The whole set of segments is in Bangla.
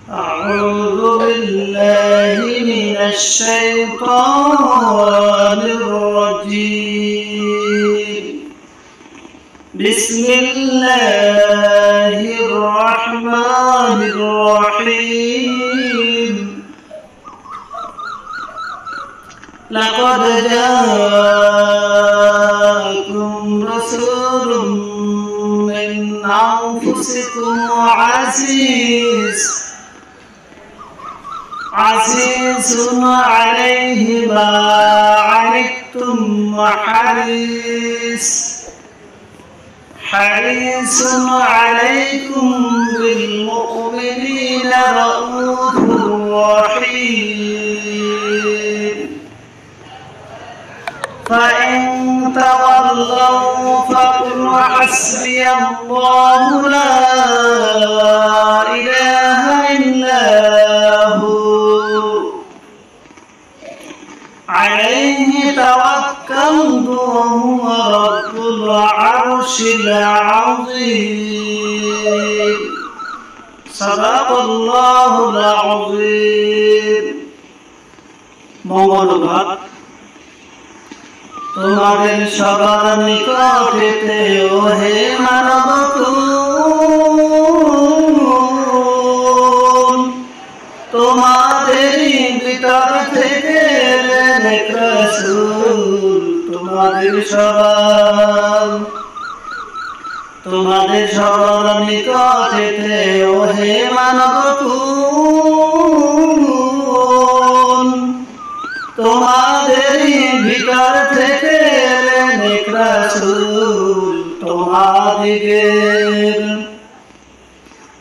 أعوذ بالله من الشيطان الرجيم. بسم الله الرحمن الرحيم. لقد جاءكم رسول من أنفسكم عزيز عليه ما عنتم حريص عليكم بالمؤمنين رؤوف رحيم. فإن تولوا فقل حسبي الله لا إله إلا هو عليه توكلت وهو رب العرش العظيم. صدق الله العظيم. মঙ্গলবার তোমাদের সবার নিকটেতে ওহে মানবকুল, তোমাদেরই ভিতর থেকে নেক রাসূল, তোমাদের সবার নিকটেতে ওহে মানবকুল, তোমাদেরই ভিতর থেকে নেক রাসূল,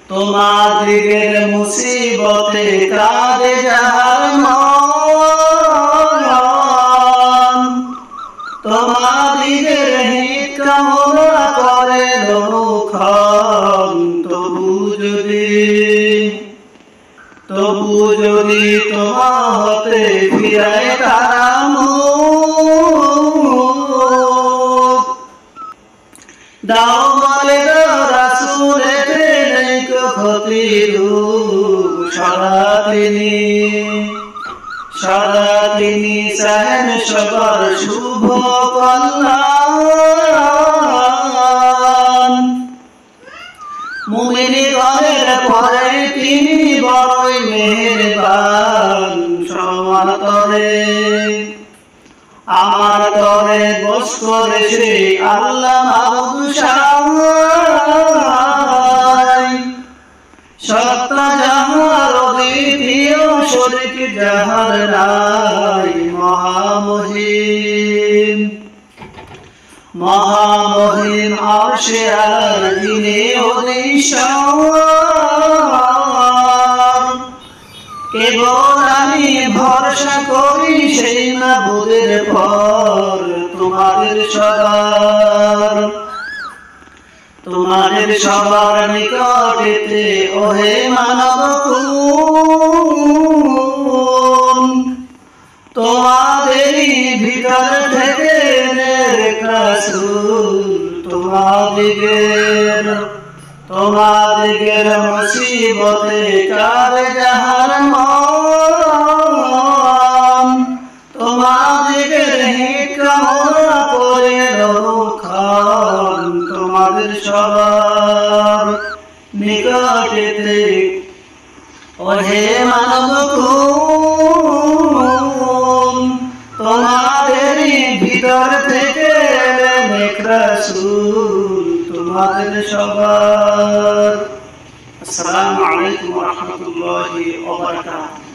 তোমাদিগের মুসিবতে কাঁদে যাহার মন, তোমাদিগের হিত কামনা করে লোকক্ষণ, তবু যদি তোমার হতে ফিরায় তারা মুখ, দাও বলে রাসূলের নেই ক্ষতির সদা তিনি চাহেন সবার শুভ কল্যাণ। মুমিনগণের পরে তিনি বড়ই মেহেরবান, আমার তরে বস করেছে আল্লাহ মাবুদ সাহাই, সত্য যাহার দ্বিতীয় শরীক যাহার নাই, মহামহিম আরশে আযিমে অধিষ্ঠান। কেবল আমি ভরসা করি সেই মাবুদের পর, তোমাদের সবার নিকটেতে ওহে মানবকুল, তোমাদেরই ভিতর থেকে নেক রাসূল, তোমাদিগের মুসিবতে কাঁদে যাহার মন, তোমাদিগের হিত কামনা করে লোকক্ষণ, তোমাদের সবার নিকটেতে ওহে মানবকুল, তোমাদেরই ভিতর থেকে নেক রাসূল, তোমাদের সবার। আসসালামু আলাইকুম ওয়া রাহমাতুল্লাহি ওয়া বারাকাতুহু।